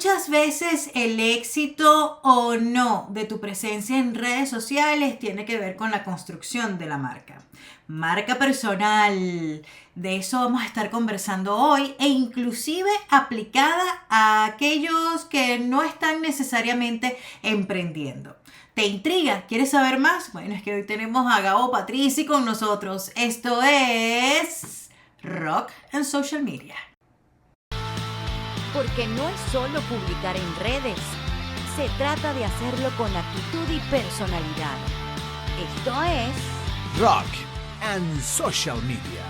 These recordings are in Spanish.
Muchas veces el éxito o no de tu presencia en redes sociales tiene que ver con la construcción de la marca. Marca personal. De eso vamos a estar conversando hoy e inclusive aplicada a aquellos que no están necesariamente emprendiendo. ¿Te intriga? ¿Quieres saber más? Bueno, es que hoy tenemos a Gabo Patrici con nosotros. Esto es Rock and Social Media. Porque no es solo publicar en redes, se trata de hacerlo con actitud y personalidad. Esto es Rock and Social Media.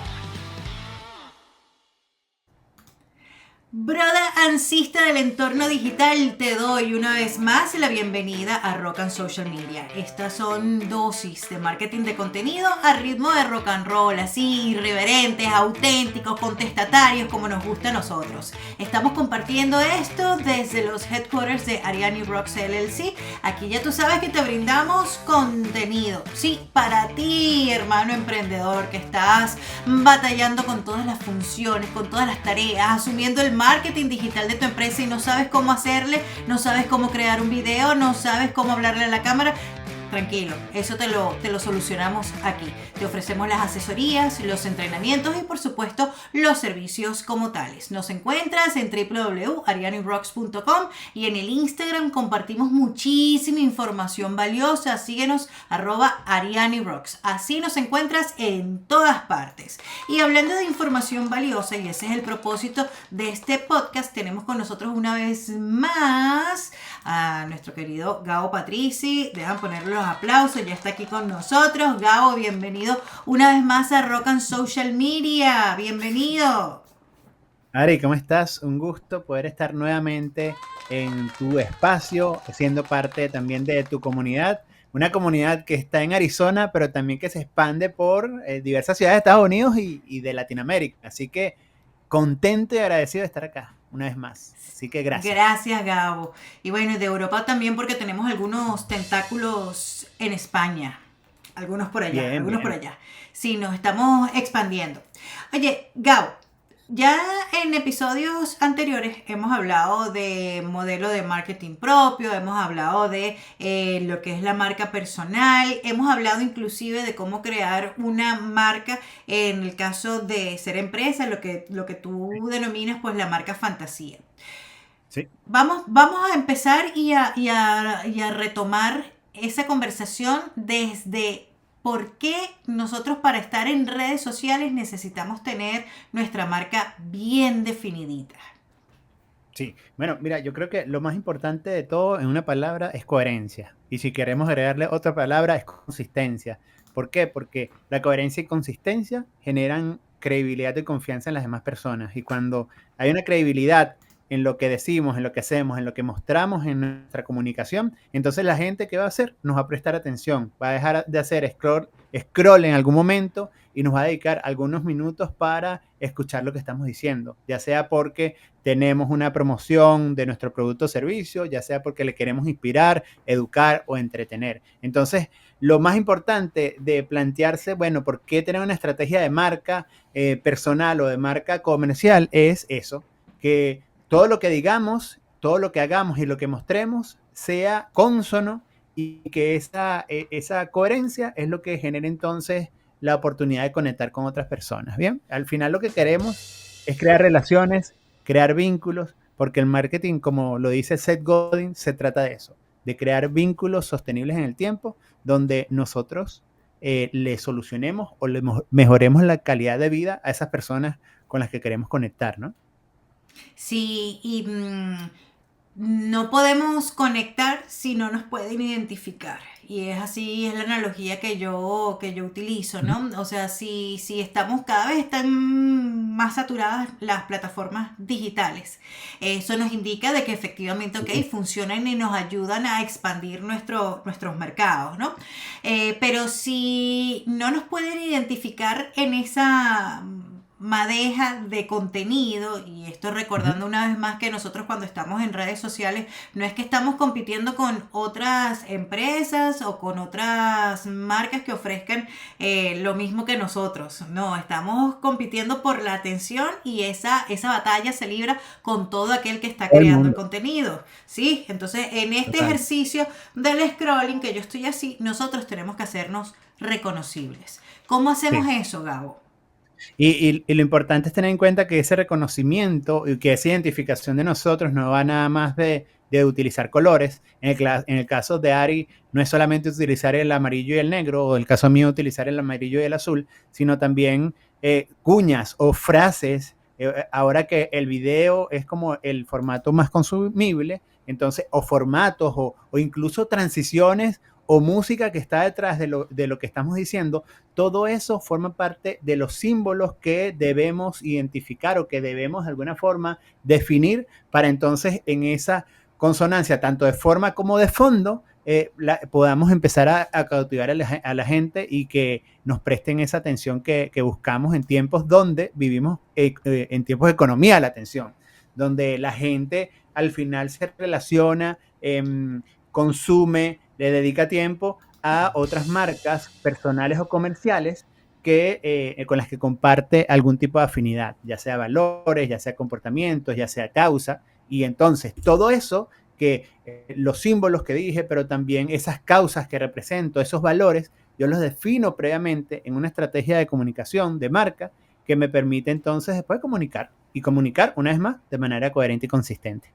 Broda ansista del entorno digital, te doy una vez más la bienvenida a Rock and Social Media. Estas son dosis de marketing de contenido a ritmo de rock and roll, así irreverentes, auténticos, contestatarios como nos gusta a nosotros. Estamos compartiendo esto desde los headquarters de Ariani Rocks LLC. Aquí ya tú sabes que te brindamos contenido, sí, para ti, hermano emprendedor, que estás batallando con todas las funciones, con todas las tareas, asumiendo el marketing digital de tu empresa y no sabes cómo hacerle, no sabes cómo crear un video, no sabes cómo hablarle a la cámara. Tranquilo, eso te lo solucionamos aquí. Te ofrecemos las asesorías, los entrenamientos y por supuesto los servicios como tales. Nos encuentras en www.arianirocks.com y en el Instagram compartimos muchísima información valiosa. Síguenos @arianirocks. Así nos encuentras en todas partes. Y hablando de información valiosa, y ese es el propósito de este podcast, tenemos con nosotros una vez más a nuestro querido Gabo Patrici. Dejan ponerle los aplausos, ya está aquí con nosotros. Gabo, bienvenido una vez más a Rock and Social Media. Bienvenido. Ari, ¿cómo estás? Un gusto poder estar nuevamente en tu espacio, siendo parte también de tu comunidad. Una comunidad que está en Arizona, pero también que se expande por diversas ciudades de Estados Unidos y de Latinoamérica. Así que contento y agradecido de estar acá una vez más. Así que gracias. Gracias, Gabo. Y bueno, de Europa también porque tenemos algunos tentáculos en España. Algunos por allá, Bien, algunos bien. por allá. Sí, nos estamos expandiendo. Oye, Gabo, ya en episodios anteriores hemos hablado de modelo de marketing propio, hemos hablado de lo que es la marca personal, hemos hablado inclusive de cómo crear una marca en el caso de ser empresa, lo que tú denominas pues la marca fantasía. Sí. Vamos a empezar y a retomar esa conversación desde por qué nosotros para estar en redes sociales necesitamos tener nuestra marca bien definidita. Sí, bueno, mira, yo creo que lo más importante de todo en una palabra es coherencia. Y si queremos agregarle otra palabra es consistencia. ¿Por qué? Porque la coherencia y consistencia generan credibilidad y confianza en las demás personas. Y cuando hay una credibilidad en lo que decimos, en lo que hacemos, en lo que mostramos en nuestra comunicación, entonces la gente, ¿qué va a hacer? Nos va a prestar atención, va a dejar de hacer scroll en algún momento y nos va a dedicar algunos minutos para escuchar lo que estamos diciendo, ya sea porque tenemos una promoción de nuestro producto o servicio, ya sea porque le queremos inspirar, educar o entretener. Entonces, lo más importante de plantearse, bueno, ¿por qué tener una estrategia de marca personal o de marca comercial? Es eso, que todo lo que digamos, todo lo que hagamos y lo que mostremos sea cónsono y que esa coherencia es lo que genera entonces la oportunidad de conectar con otras personas. Bien, al final lo que queremos es crear relaciones, crear vínculos, porque el marketing, como lo dice Seth Godin, se trata de eso, de crear vínculos sostenibles en el tiempo, donde nosotros le solucionemos o le mejoremos la calidad de vida a esas personas con las que queremos conectar, ¿no? Sí, y no podemos conectar si no nos pueden identificar. Y es así, es la analogía que yo utilizo, ¿no? O sea, si estamos, cada vez están más saturadas las plataformas digitales. Eso nos indica de que efectivamente, ok, funcionan y nos ayudan a expandir nuestros mercados, ¿no? Pero si no nos pueden identificar en esa madeja de contenido, y esto recordando una vez más que nosotros cuando estamos en redes sociales no es que estamos compitiendo con otras empresas o con otras marcas que ofrezcan lo mismo que nosotros, no, estamos compitiendo por la atención, y esa batalla se libra con todo aquel que está Todo el creando el mundo. contenido, ¿sí? Entonces en este Total. ejercicio del scrolling que yo estoy así, nosotros tenemos que hacernos reconocibles. ¿Cómo hacemos Sí. eso, Gabo? Y lo importante es tener en cuenta que ese reconocimiento y que esa identificación de nosotros no va nada más de utilizar colores. En el caso de Ari, no es solamente utilizar el amarillo y el negro, o en el caso mío, utilizar el amarillo y el azul, sino también cuñas o frases. Ahora que el video es como el formato más consumible, entonces, o formatos, o incluso transiciones o música que está detrás de lo que estamos diciendo, todo eso forma parte de los símbolos que debemos identificar o que debemos de alguna forma definir para entonces en esa consonancia, tanto de forma como de fondo, podamos empezar a cautivar a la gente y que nos presten esa atención que buscamos en tiempos donde vivimos, en tiempos de economía de la atención, donde la gente al final se relaciona, consume, le dedica tiempo a otras marcas personales o comerciales con las que comparte algún tipo de afinidad, ya sea valores, ya sea comportamientos, ya sea causa. Y entonces todo eso, que los símbolos que dije, pero también esas causas que represento, esos valores, yo los defino previamente en una estrategia de comunicación de marca que me permite entonces después comunicar. Y comunicar, una vez más, de manera coherente y consistente.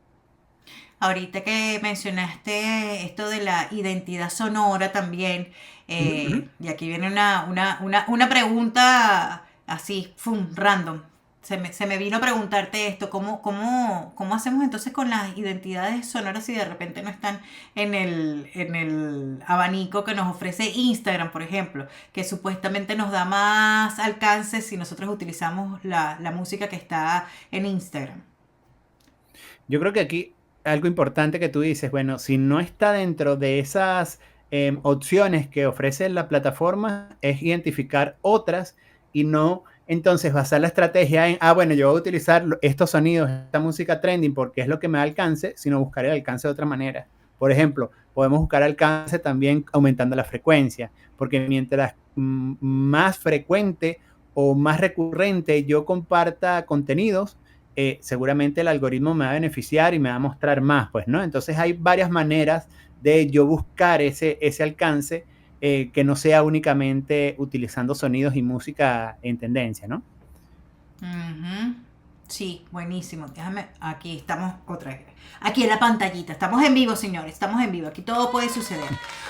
Ahorita que mencionaste esto de la identidad sonora también, Uh -huh. y aquí viene una pregunta así, random. Se me vino a preguntarte esto, ¿cómo hacemos entonces con las identidades sonoras si de repente no están en el abanico que nos ofrece Instagram, por ejemplo, que supuestamente nos da más alcance si nosotros utilizamos la música que está en Instagram? Yo creo que aquí algo importante que tú dices, bueno, si no está dentro de esas opciones que ofrece la plataforma, es identificar otras y no entonces basar la estrategia en, bueno, yo voy a utilizar estos sonidos, esta música trending porque es lo que me da alcance, sino buscar el alcance de otra manera. Por ejemplo, podemos buscar alcance también aumentando la frecuencia, porque mientras más frecuente o más recurrente yo comparta contenidos, seguramente el algoritmo me va a beneficiar y me va a mostrar más, pues, ¿no? Entonces hay varias maneras de yo buscar ese alcance que no sea únicamente utilizando sonidos y música en tendencia, ¿no? Ujú. Sí, buenísimo. Déjame, aquí estamos otra vez. Aquí en la pantallita. Estamos en vivo, señores. Estamos en vivo. Aquí todo puede suceder.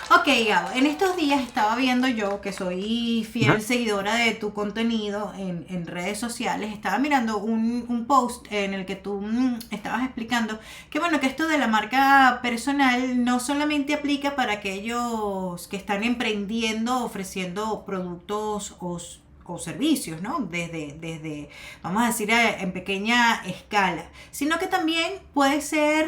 Ok, Gabo. En estos días estaba viendo yo, que soy fiel seguidora de tu contenido en redes sociales. Estaba mirando un post en el que tú estabas explicando que, bueno, que esto de la marca personal no solamente aplica para aquellos que están emprendiendo, ofreciendo productos o servicios, ¿no? Desde, vamos a decir, en pequeña escala, sino que también puede ser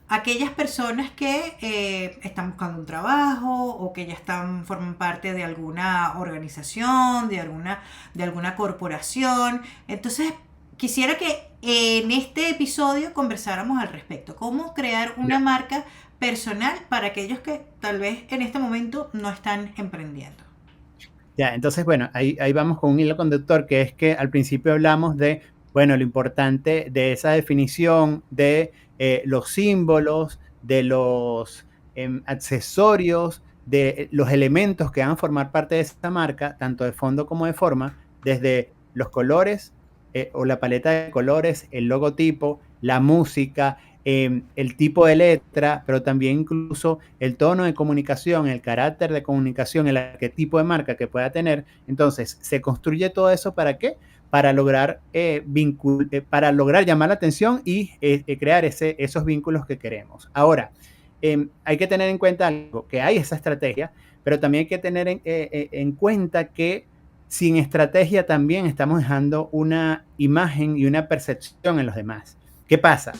aquellas personas que están buscando un trabajo o que ya forman parte de alguna organización, de alguna corporación. Entonces, quisiera que en este episodio conversáramos al respecto. ¿Cómo crear una marca personal para aquellos que tal vez en este momento no están emprendiendo? Ya, entonces, bueno, ahí vamos con un hilo conductor, que es que al principio hablamos de, bueno, lo importante de esa definición de los símbolos, de los accesorios, de los elementos que van a formar parte de esta marca, tanto de fondo como de forma, desde los colores o la paleta de colores, el logotipo, la música, el tipo de letra, pero también incluso el tono de comunicación, el carácter de comunicación, el arquetipo de marca que pueda tener. Entonces, se construye todo eso ¿para qué? Para lograr, para lograr llamar la atención y crear esos vínculos que queremos. Ahora, hay que tener en cuenta algo, que hay esa estrategia, pero también hay que tener en cuenta que sin estrategia también estamos dejando una imagen y una percepción en los demás. ¿Qué pasa?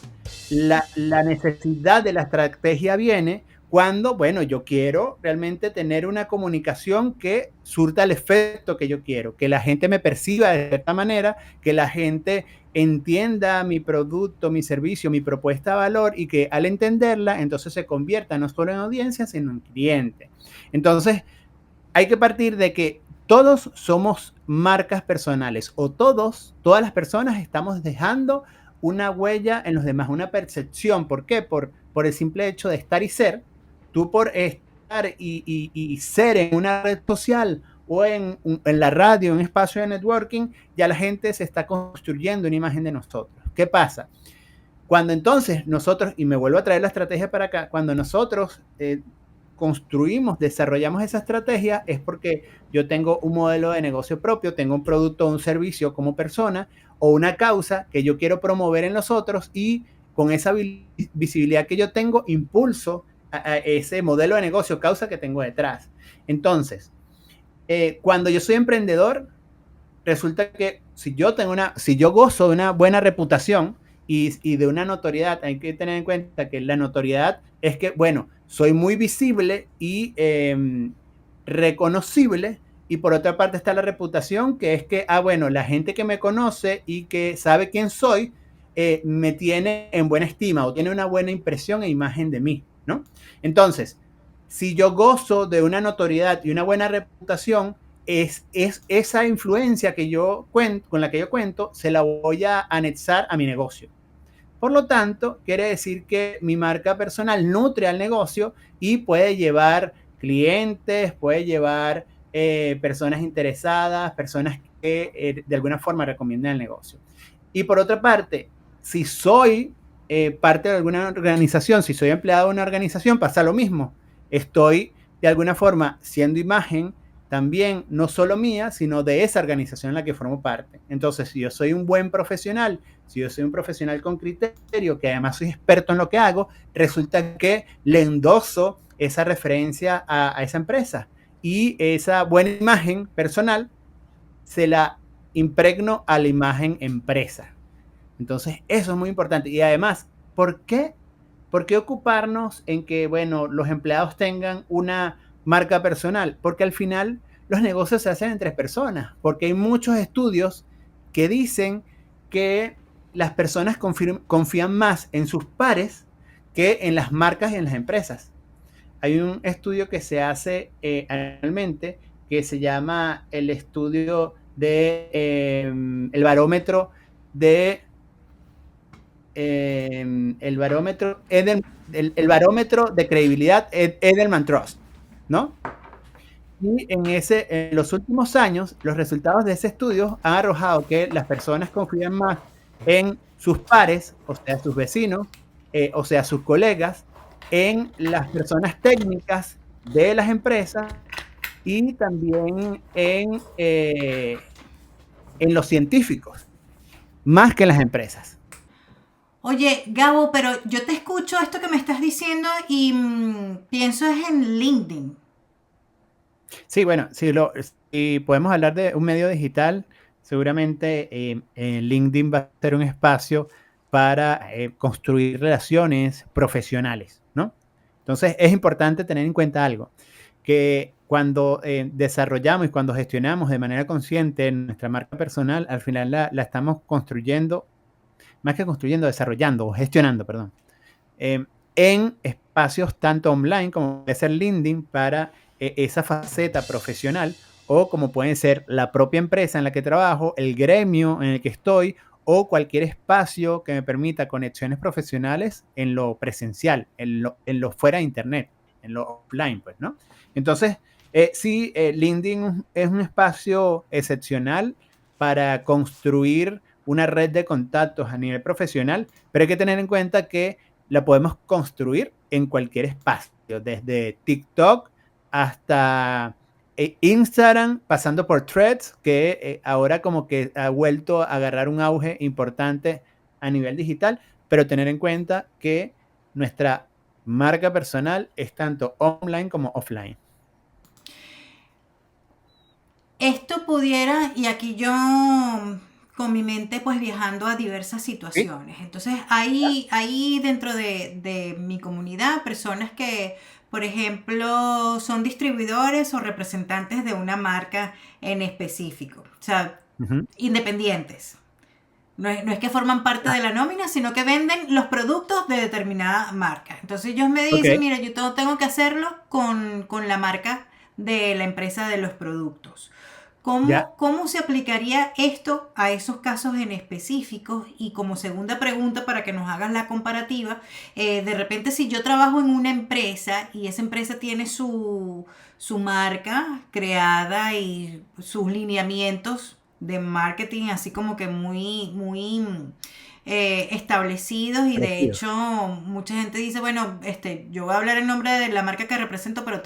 La necesidad de la estrategia viene cuando, bueno, yo quiero realmente tener una comunicación que surta el efecto que yo quiero, que la gente me perciba de cierta manera, que la gente entienda mi producto, mi servicio, mi propuesta de valor y que al entenderla, entonces se convierta no solo en audiencia, sino en cliente. Entonces, hay que partir de que todos somos marcas personales o todas las personas estamos dejando una huella en los demás, una percepción. ¿Por qué? Por el simple hecho de estar y ser. Tú por estar y ser en una red social o en la radio, en un espacio de networking, ya la gente se está construyendo una imagen de nosotros. ¿Qué pasa? Cuando entonces nosotros, y me vuelvo a traer la estrategia para acá, cuando nosotros construimos, desarrollamos esa estrategia, es porque yo tengo un modelo de negocio propio, tengo un producto o un servicio como persona o una causa que yo quiero promover en los otros y con esa visibilidad que yo tengo, impulso a ese modelo de negocio, causa que tengo detrás. Entonces, cuando yo soy emprendedor, resulta que si yo gozo de una buena reputación y de una notoriedad, hay que tener en cuenta que la notoriedad es que, bueno, soy muy visible y reconocible, y por otra parte está la reputación, que es que, bueno, la gente que me conoce y que sabe quién soy, me tiene en buena estima o tiene una buena impresión e imagen de mí, ¿no? Entonces, si yo gozo de una notoriedad y una buena reputación, es esa influencia que con la que yo cuento, se la voy a anexar a mi negocio. Por lo tanto, quiere decir que mi marca personal nutre al negocio y puede llevar clientes, puede llevar personas interesadas, personas que de alguna forma recomiendan el negocio. Y por otra parte, si soy parte de alguna organización, si soy empleado de una organización, pasa lo mismo. Estoy de alguna forma siendo imagen también no solo mía, sino de esa organización en la que formo parte. Entonces, si yo soy un buen profesional, si yo soy un profesional con criterio, que además soy experto en lo que hago, resulta que le endoso esa referencia a esa empresa y esa buena imagen personal se la impregno a la imagen empresa. Entonces, eso es muy importante. Y además, ¿por qué ocuparnos en que, bueno, los empleados tengan una marca personal? Porque al final los negocios se hacen entre personas, porque hay muchos estudios que dicen que las personas confían más en sus pares que en las marcas y en las empresas. Hay un estudio que se hace anualmente que se llama el estudio de el barómetro de el barómetro el barómetro de credibilidad Edelman Trust, ¿no? Y en los últimos años, los resultados de ese estudio han arrojado que las personas confían más en sus pares, o sea, sus vecinos, o sea, sus colegas, en las personas técnicas de las empresas y también en los científicos, más que en las empresas. Oye, Gabo, pero yo te escucho esto que me estás diciendo y pienso es en LinkedIn. Sí, bueno, si podemos hablar de un medio digital, seguramente LinkedIn va a ser un espacio para construir relaciones profesionales, ¿no? Entonces es importante tener en cuenta algo, que cuando desarrollamos y cuando gestionamos de manera consciente nuestra marca personal, al final la estamos construyendo, más que construyendo, desarrollando o gestionando, perdón, en espacios tanto online como puede ser LinkedIn para esa faceta profesional o como puede ser la propia empresa en la que trabajo, el gremio en el que estoy o cualquier espacio que me permita conexiones profesionales en lo presencial, en lo fuera de internet, en lo offline, pues, ¿no? Entonces, sí, LinkedIn es un espacio excepcional para construir una red de contactos a nivel profesional, pero hay que tener en cuenta que la podemos construir en cualquier espacio, desde TikTok hasta Instagram, pasando por Threads, que ahora como que ha vuelto a agarrar un auge importante a nivel digital, pero tener en cuenta que nuestra marca personal es tanto online como offline. Esto pudiera, y aquí yo con mi mente pues viajando a diversas ¿Sí? situaciones. Entonces hay dentro de mi comunidad personas que por ejemplo, son distribuidores o representantes de una marca en específico, o sea, Ujú. independientes. No es que forman parte de la nómina, sino que venden los productos de determinada marca. Entonces ellos me Ok, dicen, mira, yo tengo que hacerlo con la marca de la empresa de los productos. ya. ¿Cómo se aplicaría esto a esos casos en específicos? Y como segunda pregunta, para que nos hagas la comparativa, de repente si yo trabajo en una empresa y esa empresa tiene su marca creada y sus lineamientos de marketing así como que muy establecidos, y de Parecido. hecho mucha gente dice, bueno, yo voy a hablar en nombre de la marca que represento, pero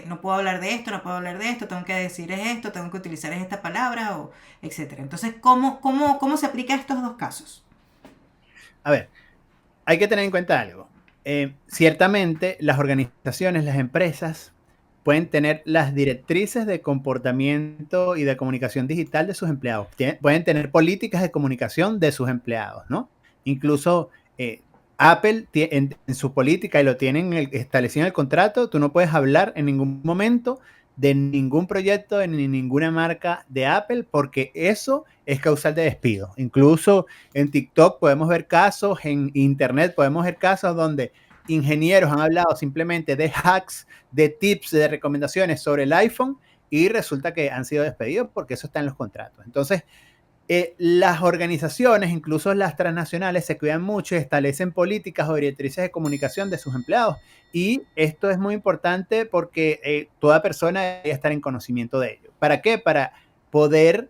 no puedo hablar de esto, no puedo hablar de esto, tengo que decir es esto, tengo que utilizar es esta palabra, o etcétera. Entonces, ¿cómo se aplica a estos dos casos? A ver, hay que tener en cuenta algo. Ciertamente, las organizaciones, las empresas, pueden tener las directrices de comportamiento y de comunicación digital de sus empleados. Pueden tener políticas de comunicación de sus empleados, ¿no? Incluso Apple en su política, y lo tienen establecido en el contrato, tú no puedes hablar en ningún momento de ningún proyecto, de ninguna marca de Apple, porque eso es causal de despido. Incluso en TikTok podemos ver casos, en Internet podemos ver casos donde ingenieros han hablado simplemente de hacks, de tips, de recomendaciones sobre el iPhone, y resulta que han sido despedidos porque eso está en los contratos. Entonces, las organizaciones, incluso las transnacionales, se cuidan mucho y establecen políticas o directrices de comunicación de sus empleados. Y esto es muy importante porque toda persona debe estar en conocimiento de ello. ¿Para qué? Para poder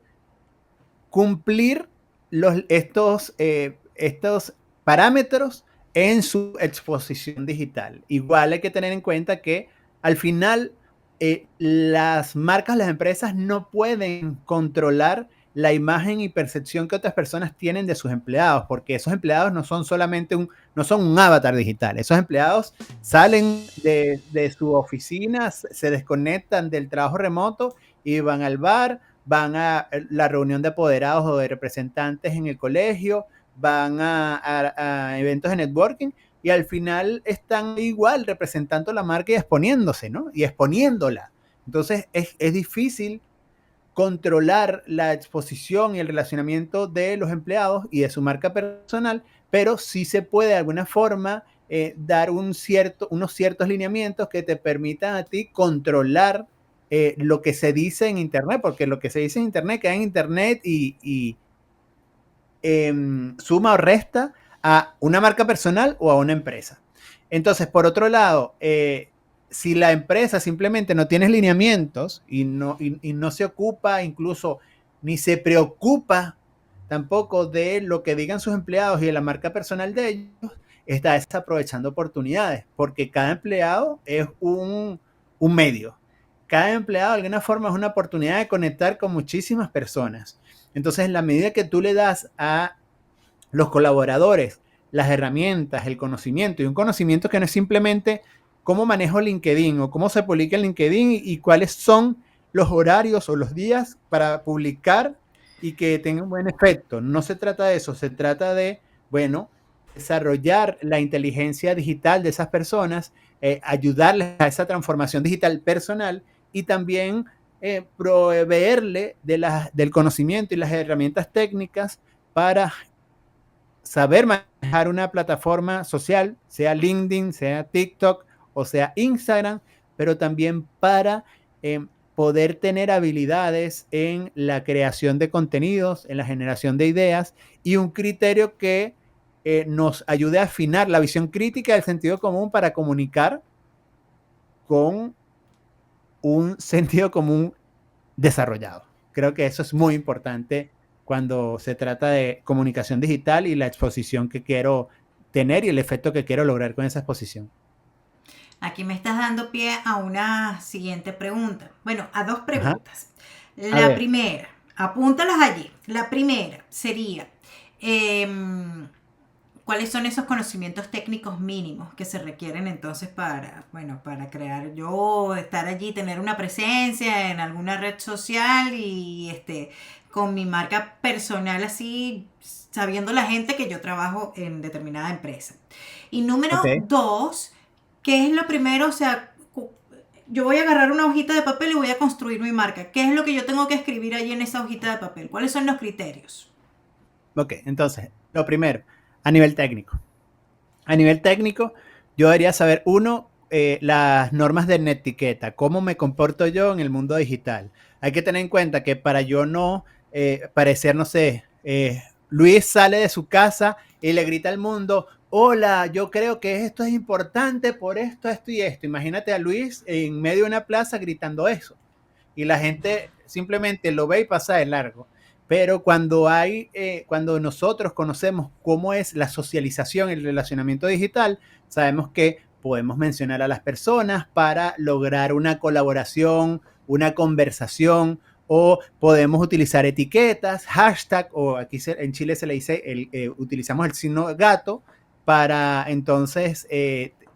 cumplir estos parámetros en su exposición digital. Igual hay que tener en cuenta que al final las marcas, las empresas no pueden controlar la imagen y percepción que otras personas tienen de sus empleados, porque esos empleados no son solamente no son un avatar digital. Esos empleados salen de su oficina, se desconectan del trabajo remoto y van al bar, van a la reunión de apoderados o de representantes en el colegio, van a eventos de networking, y al final están igual representando la marca y exponiéndose, ¿no? Y exponiéndola. Entonces es difícil controlar la exposición y el relacionamiento de los empleados y de su marca personal, pero sí se puede de alguna forma dar unos ciertos lineamientos que te permitan a ti controlar lo que se dice en Internet, porque lo que se dice en Internet queda en Internet y suma o resta a una marca personal o a una empresa. Entonces, por otro lado, si la empresa simplemente no tiene lineamientos y no se ocupa, incluso ni se preocupa tampoco de lo que digan sus empleados y de la marca personal de ellos, está desaprovechando oportunidades, porque cada empleado es un medio. Cada empleado de alguna forma es una oportunidad de conectar con muchísimas personas. Entonces, en la medida que tú le das a los colaboradores las herramientas, el conocimiento, y un conocimiento que no es simplemente cómo manejo LinkedIn o cómo se publica en LinkedIn y cuáles son los horarios o los días para publicar y que tenga un buen efecto. No se trata de eso, se trata de, bueno, desarrollar la inteligencia digital de esas personas, ayudarles a esa transformación digital personal, y también proveerle del conocimiento y las herramientas técnicas para saber manejar una plataforma social, sea LinkedIn, sea TikTok o sea Instagram, pero también para poder tener habilidades en la creación de contenidos, en la generación de ideas, y un criterio que nos ayude a afinar la visión crítica del sentido común para comunicar con un sentido común desarrollado. Creo que eso es muy importante cuando se trata de comunicación digital y la exposición que quiero tener y el efecto que quiero lograr con esa exposición. Aquí me estás dando pie a una siguiente pregunta. Bueno, a dos Ajá. preguntas. A La ver, primera, apúntalas allí. La primera sería, em, ¿cuáles son esos conocimientos técnicos mínimos que se requieren entonces para crear yo, estar allí, tener una presencia en alguna red social y con mi marca personal así, sabiendo la gente que yo trabajo en determinada empresa? Y número ok. dos, ¿qué es lo primero? O sea, yo voy a agarrar una hojita de papel y voy a construir mi marca. ¿Qué es lo que yo tengo que escribir allí en esa hojita de papel? ¿Cuáles son los criterios? Ok, entonces, lo primero, a nivel técnico. A nivel técnico, yo debería saber, uno, las normas de netiqueta, cómo me comporto yo en el mundo digital. Hay que tener en cuenta que para yo no parecer, no sé, Luis sale de su casa y le grita al mundo, hola, yo creo que esto es importante por esto, esto y esto. Imagínate a Luis en medio de una plaza gritando eso. Y la gente simplemente lo ve y pasa de largo. Pero cuando nosotros conocemos cómo es la socialización, el relacionamiento digital, sabemos que podemos mencionar a las personas para lograr una colaboración, una conversación, o podemos utilizar etiquetas, hashtag, o aquí en Chile se le dice, utilizamos el signo gato para entonces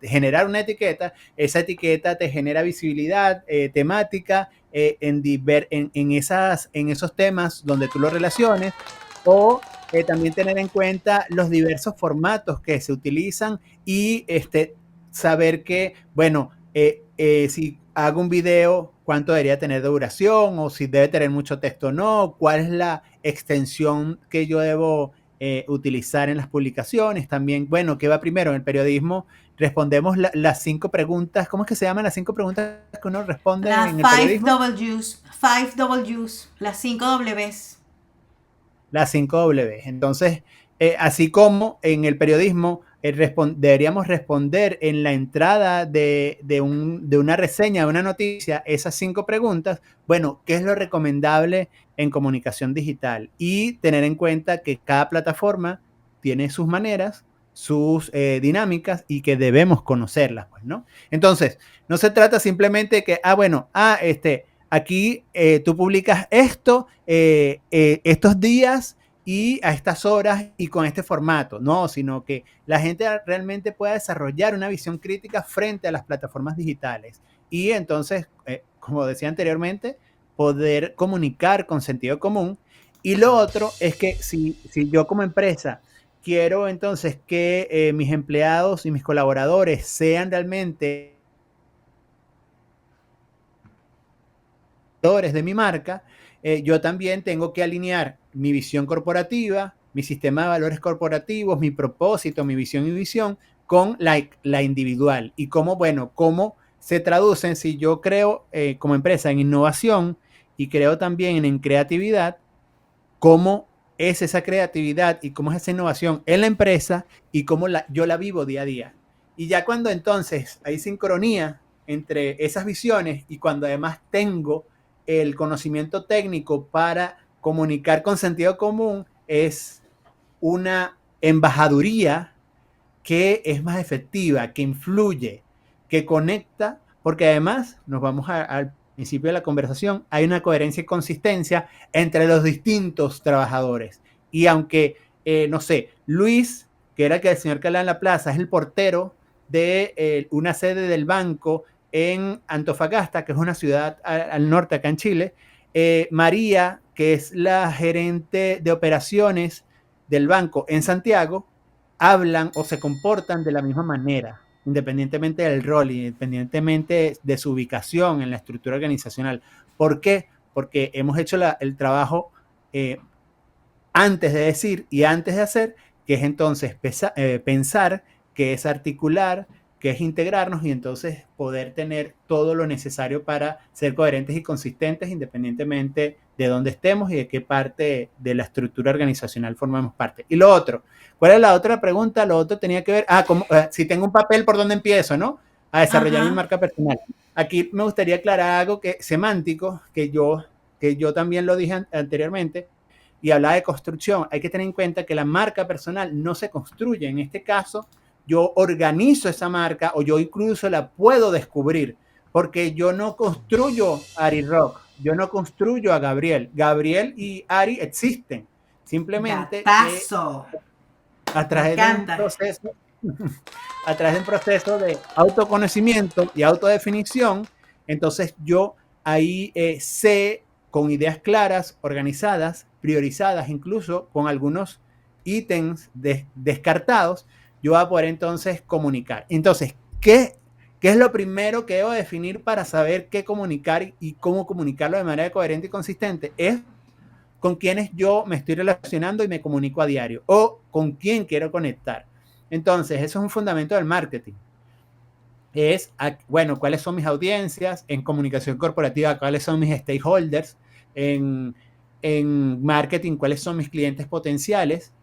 generar una etiqueta. Esa etiqueta te genera visibilidad, temática, en esos temas donde tú lo relaciones, o también tener en cuenta los diversos formatos que se utilizan y saber que, bueno, si hago un video, cuánto debería tener de duración, o si debe tener mucho texto o no, cuál es la extensión que yo debo utilizar en las publicaciones. También, bueno, ¿qué va primero? En el periodismo respondemos las 5 preguntas. ¿Cómo es que se llaman las 5 preguntas que uno responde en el periodismo? Five W's, las 5 W's. Las 5 W. Entonces, así como en el periodismo deberíamos responder en la entrada de una reseña, de una noticia, esas 5 preguntas. Bueno, ¿qué es lo recomendable en comunicación digital? Y tener en cuenta que cada plataforma tiene sus maneras, sus dinámicas, y que debemos conocerlas, pues, ¿no? Entonces, no se trata simplemente de que, aquí tú publicas esto estos días y a estas horas y con este formato, no, sino que la gente realmente pueda desarrollar una visión crítica frente a las plataformas digitales y entonces, como decía anteriormente, poder comunicar con sentido común. Y lo otro es que si yo como empresa quiero entonces que mis empleados y mis colaboradores sean realmente de mi marca, yo también tengo que alinear mi visión corporativa, mi sistema de valores corporativos, mi propósito, mi visión y visión con la individual. Y cómo se traducen si yo creo como empresa en innovación y creo también en creatividad, cómo es esa creatividad y cómo es esa innovación en la empresa y cómo yo la vivo día a día. Y ya cuando entonces hay sincronía entre esas visiones y cuando además tengo el conocimiento técnico para comunicar con sentido común, es una embajaduría que es más efectiva, que influye, que conecta, porque además nos vamos al principio de la conversación, hay una coherencia y consistencia entre los distintos trabajadores. Y aunque, no sé, Luis, que era el señor que hablaba en la plaza, es el portero de una sede del banco en Antofagasta, que es una ciudad al norte acá en Chile, María, que es la gerente de operaciones del banco en Santiago, hablan o se comportan de la misma manera, independientemente del rol, independientemente de su ubicación en la estructura organizacional. ¿Por qué? Porque hemos hecho el trabajo antes de decir y antes de hacer, que es entonces pensar, que es articular, que es integrarnos y entonces poder tener todo lo necesario para ser coherentes y consistentes independientemente de dónde estemos y de qué parte de la estructura organizacional formamos parte. Y lo otro, ¿cuál es la otra pregunta? Lo otro tenía que ver, si tengo un papel, ¿por dónde empiezo, no? A desarrollar mi marca personal. Aquí me gustaría aclarar algo semántico, que yo también lo dije anteriormente, y hablaba de construcción. Hay que tener en cuenta que la marca personal no se construye. En este caso, yo organizo esa marca o yo incluso la puedo descubrir, porque yo no construyo Ari Rock, yo no construyo a Gabriel. Gabriel y Ari existen. Simplemente a través de un proceso de autoconocimiento y autodefinición, entonces yo ahí sé, con ideas claras, organizadas, priorizadas, incluso con algunos ítems descartados, yo voy a poder entonces comunicar. Entonces, ¿qué ¿Qué es lo primero que debo definir para saber qué comunicar y cómo comunicarlo de manera coherente y consistente? Es con quienes yo me estoy relacionando y me comunico a diario, o con quién quiero conectar. Entonces, eso es un fundamento del marketing. Es, bueno, cuáles son mis audiencias, en comunicación corporativa, cuáles son mis stakeholders, en marketing, cuáles son mis clientes potenciales.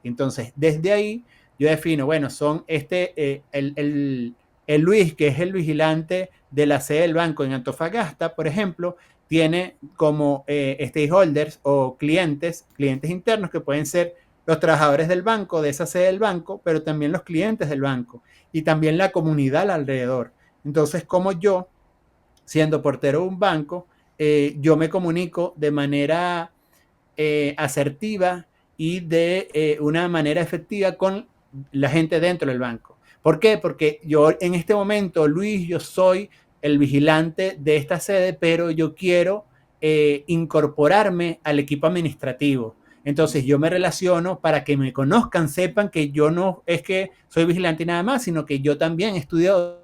Entonces, desde ahí, yo defino, bueno, son el Luis, que es el vigilante de la sede del banco en Antofagasta, por ejemplo, tiene como stakeholders o clientes internos que pueden ser los trabajadores del banco, de esa sede del banco, pero también los clientes del banco y también la comunidad alrededor. Entonces, como yo, siendo portero de un banco, yo me comunico de manera asertiva y de una manera efectiva con la gente dentro del banco. ¿Por qué? Porque yo en este momento, Luis, yo soy el vigilante de esta sede, pero yo quiero incorporarme al equipo administrativo. Entonces yo me relaciono para que me conozcan, sepan que yo no es que soy vigilante y nada más, sino que yo también estudio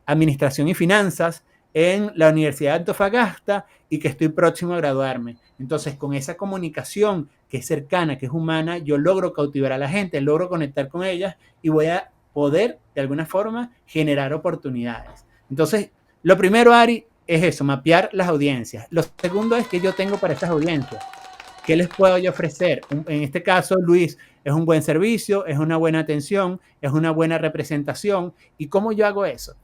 administración y finanzas en la Universidad de Antofagasta y que estoy próximo a graduarme. Entonces, con esa comunicación que es cercana, que es humana, yo logro cautivar a la gente, logro conectar con ellas y voy a poder, de alguna forma, generar oportunidades. Entonces, lo primero, Ari, es eso, mapear las audiencias. Lo segundo es que yo tengo para estas audiencias. ¿Qué les puedo yo ofrecer? En este caso, Luis, es un buen servicio, es una buena atención, es una buena representación. ¿Y cómo yo hago eso?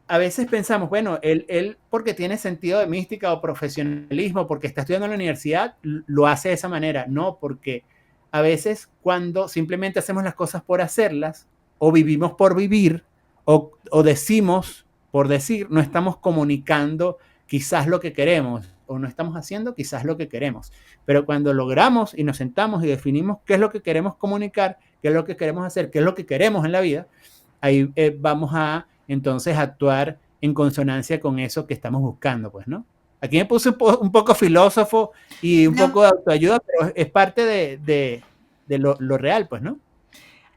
A veces pensamos, bueno, él porque tiene sentido de mística o profesionalismo, porque está estudiando en la universidad, lo hace de esa manera. No, porque a veces cuando simplemente hacemos las cosas por hacerlas, o vivimos por vivir, o decimos por decir, no estamos comunicando quizás lo que queremos, o no estamos haciendo quizás lo que queremos. Pero cuando logramos y nos sentamos y definimos qué es lo que queremos comunicar, qué es lo que queremos hacer, qué es lo que queremos en la vida, ahí vamos a entonces actuar en consonancia con eso que estamos buscando, pues, ¿no? Aquí me puse un poco filósofo y un poco de autoayuda, pero es parte de lo real, pues, ¿no?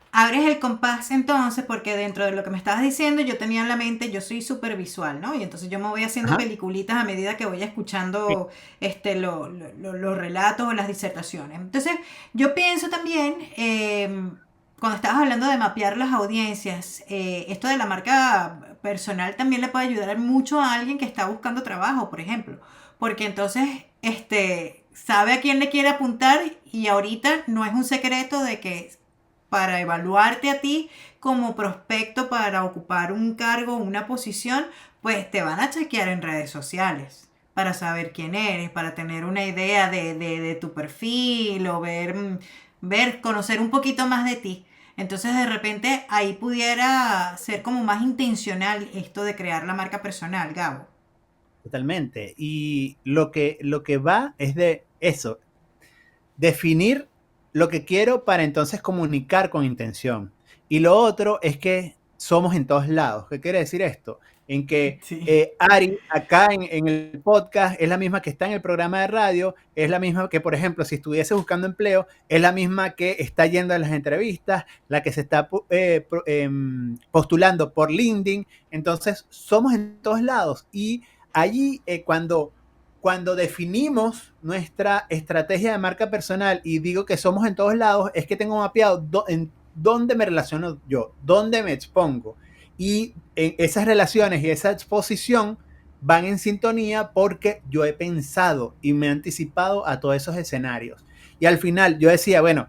Abres el compás entonces, porque dentro de lo que me estabas diciendo, yo tenía en la mente, yo soy súper visual, ¿no? Y entonces yo me voy haciendo Ajá. peliculitas a medida que voy escuchando los relatos o las disertaciones. Entonces, yo pienso también, cuando estabas hablando de mapear las audiencias, esto de la marca personal también le puede ayudar mucho a alguien que está buscando trabajo, por ejemplo. Porque entonces, sabe a quién le quiere apuntar y ahorita no es un secreto de que para evaluarte a ti como prospecto para ocupar un cargo o una posición, pues te van a chequear en redes sociales para saber quién eres, para tener una idea de tu perfil o conocer un poquito más de ti. Entonces de repente ahí pudiera ser como más intencional esto de crear la marca personal, Gabo. Totalmente. Y lo que va es de eso, definir lo que quiero para entonces comunicar con intención. Y lo otro es que somos en todos lados. ¿Qué quiere decir esto? En que Sí. Ari, acá en el podcast, es la misma que está en el programa de radio, es la misma que, por ejemplo, si estuviese buscando empleo, es la misma que está yendo a las entrevistas, la que se está postulando por LinkedIn. Entonces, somos en todos lados. Y allí, cuando definimos nuestra estrategia de marca personal y digo que somos en todos lados, es que tengo mapeado en dónde me relaciono yo, dónde me expongo. Y en esas relaciones y esa exposición van en sintonía porque yo he pensado y me he anticipado a todos esos escenarios. Y al final yo decía, bueno,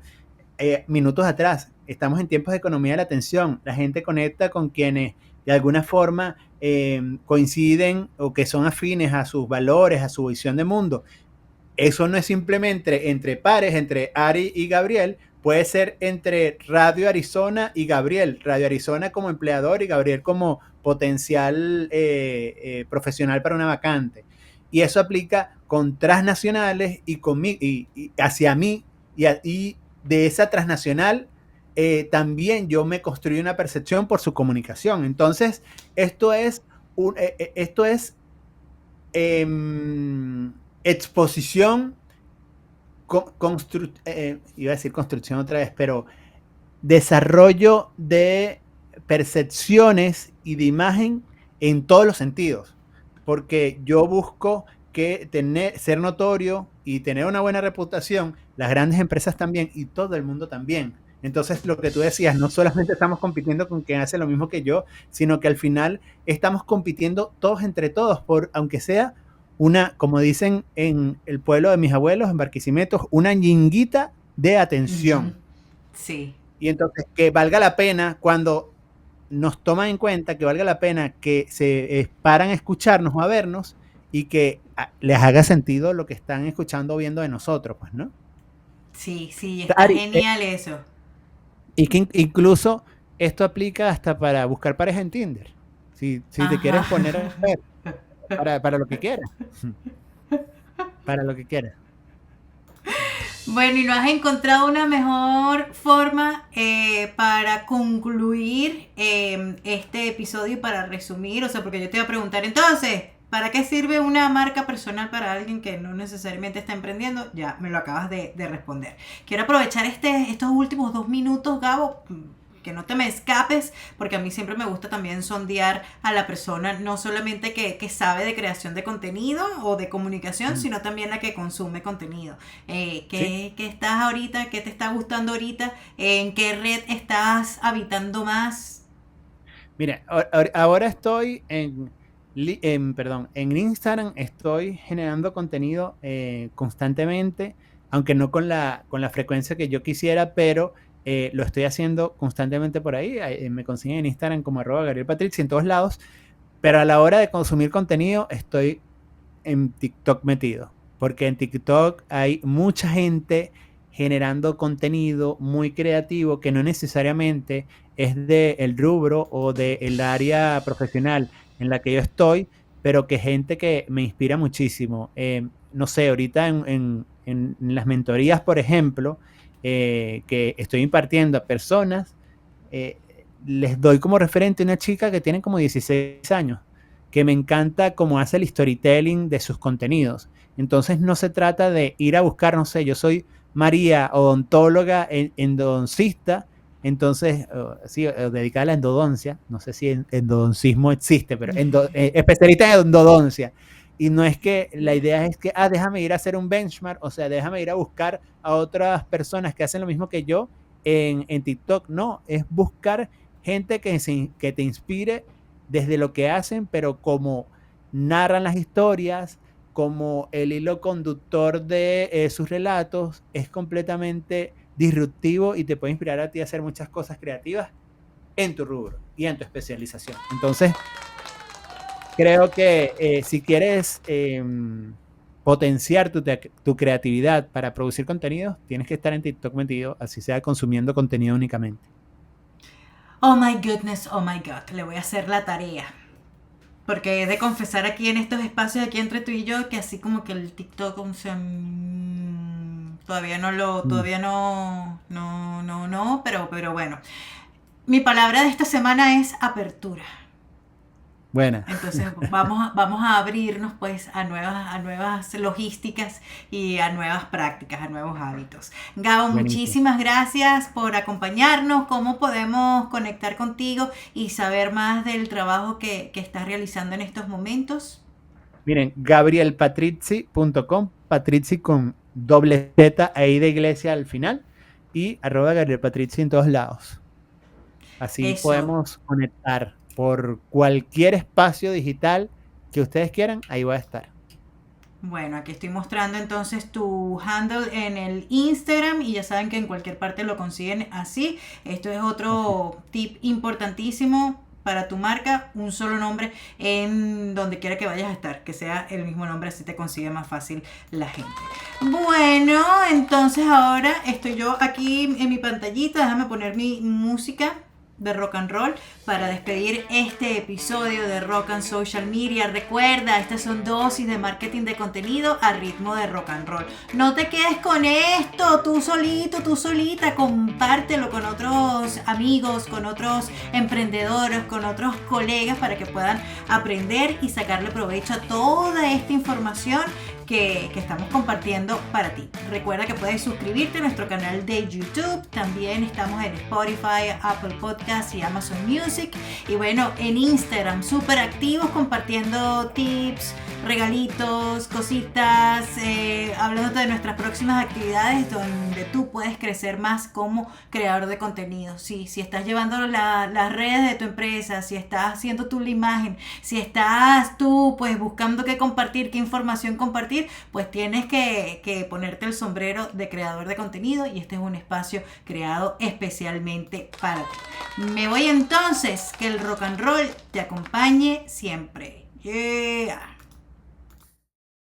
minutos atrás, estamos en tiempos de economía de la atención, la gente conecta con quienes de alguna forma coinciden o que son afines a sus valores, a su visión de mundo. Eso no es simplemente entre pares, entre Ari y Gabriel, puede ser entre Radio Arizona y Gabriel, Radio Arizona como empleador y Gabriel como potencial profesional para una vacante. Y eso aplica con transnacionales y hacia mí y de esa transnacional también yo me construí una percepción por su comunicación. Entonces, esto es exposición, iba a decir construcción otra vez, pero desarrollo de percepciones y de imagen en todos los sentidos, porque yo busco que ser notorio y tener una buena reputación, las grandes empresas también y todo el mundo también. Entonces, lo que tú decías, no solamente estamos compitiendo con quien hace lo mismo que yo, sino que al final estamos compitiendo todos entre todos, aunque sea una, como dicen en el pueblo de mis abuelos, en Barquisimeto, una ñinguita de atención. Sí. Y entonces, que valga la pena cuando nos toman en cuenta, que valga la pena que se paran a escucharnos o a vernos y que les haga sentido lo que están escuchando o viendo de nosotros, pues, ¿no? Sí, está genial eso. Y que incluso esto aplica hasta para buscar pareja en Tinder. Si te quieres poner a ver, para lo que quieras. Para lo que quieras. Bueno, ¿y no has encontrado una mejor forma para concluir este episodio y para resumir? O sea, porque yo te iba a preguntar entonces, ¿para qué sirve una marca personal para alguien que no necesariamente está emprendiendo? Ya me lo acabas de responder. Quiero aprovechar estos últimos 2 minutos, Gabo, que no te me escapes, porque a mí siempre me gusta también sondear a la persona, no solamente que sabe de creación de contenido o de comunicación, sino también la que consume contenido. ¿Qué estás ahorita? ¿Qué te está gustando ahorita? ¿En qué red estás habitando más? Mira, ahora estoy en Instagram, estoy generando contenido constantemente, aunque no con la frecuencia que yo quisiera, pero lo estoy haciendo constantemente por ahí. Me consiguen en Instagram como @GabrielPatrizzi en todos lados, pero a la hora de consumir contenido estoy en TikTok metido, porque en TikTok hay mucha gente generando contenido muy creativo que no necesariamente es del rubro o del área profesional en la que yo estoy, pero que gente que me inspira muchísimo. No sé, ahorita en las mentorías, por ejemplo, que estoy impartiendo a personas, les doy como referente una chica que tiene como 16 años, que me encanta cómo hace el storytelling de sus contenidos. Entonces no se trata de ir a buscar, no sé, yo soy María, odontóloga, endodoncista, entonces, sí, dedicada a la endodoncia, no sé si endodoncismo existe, pero especialista en endodoncia. Y no es que la idea es que, déjame ir a hacer un benchmark, o sea, déjame ir a buscar a otras personas que hacen lo mismo que yo en TikTok. No, es buscar gente que te inspire desde lo que hacen, pero como narran las historias, como el hilo conductor de sus relatos es completamente disruptivo y te puede inspirar a ti a hacer muchas cosas creativas en tu rubro y en tu especialización. Entonces, creo que si quieres potenciar tu creatividad para producir contenidos, tienes que estar en TikTok metido, así sea consumiendo contenido únicamente. Oh my goodness, oh my God, le voy a hacer la tarea. Porque he de confesar aquí en estos espacios, aquí entre tú y yo, que así como que el TikTok, o sea, todavía no, pero bueno. Mi palabra de esta semana es apertura. Buena. Entonces vamos a abrirnos pues a nuevas logísticas y a nuevas prácticas, a nuevos hábitos. Gabo, Buenísimo. Muchísimas gracias por acompañarnos. ¿Cómo podemos conectar contigo y saber más del trabajo que estás realizando en estos momentos? Miren, GabrielPatrizzi.com, Patrizzi con doble Z ahí de iglesia al final, y @GabrielPatrizzi en todos lados. Así Eso. podemos conectar por cualquier espacio digital que ustedes quieran, ahí voy a estar. Bueno, aquí estoy mostrando entonces tu handle en el Instagram y ya saben que en cualquier parte lo consiguen así. Esto es otro tip importantísimo para tu marca, un solo nombre en donde quiera que vayas a estar, que sea el mismo nombre, así te consigue más fácil la gente. Bueno, entonces ahora estoy yo aquí en mi pantallita, déjame poner mi música de rock and roll para despedir este episodio de Rock and Social Media. Recuerda, estas son dosis de marketing de contenido a ritmo de rock and roll. No te quedes con esto, tú solito, tú solita, compártelo con otros amigos, con otros emprendedores, con otros colegas para que puedan aprender y sacarle provecho a toda esta información que estamos compartiendo para ti. Recuerda que puedes suscribirte a nuestro canal de YouTube. También estamos en Spotify, Apple Podcasts y Amazon Music. Y bueno, en Instagram, súper activos compartiendo tips, regalitos, cositas, hablándote de nuestras próximas actividades donde tú puedes crecer más como creador de contenido. Sí, si estás llevando las redes de tu empresa, si estás haciendo tú la imagen, si estás tú pues buscando qué compartir, qué información compartir, pues tienes que ponerte el sombrero de creador de contenido y este es un espacio creado especialmente para ti. Me voy entonces, que el rock and roll te acompañe siempre. Yeah.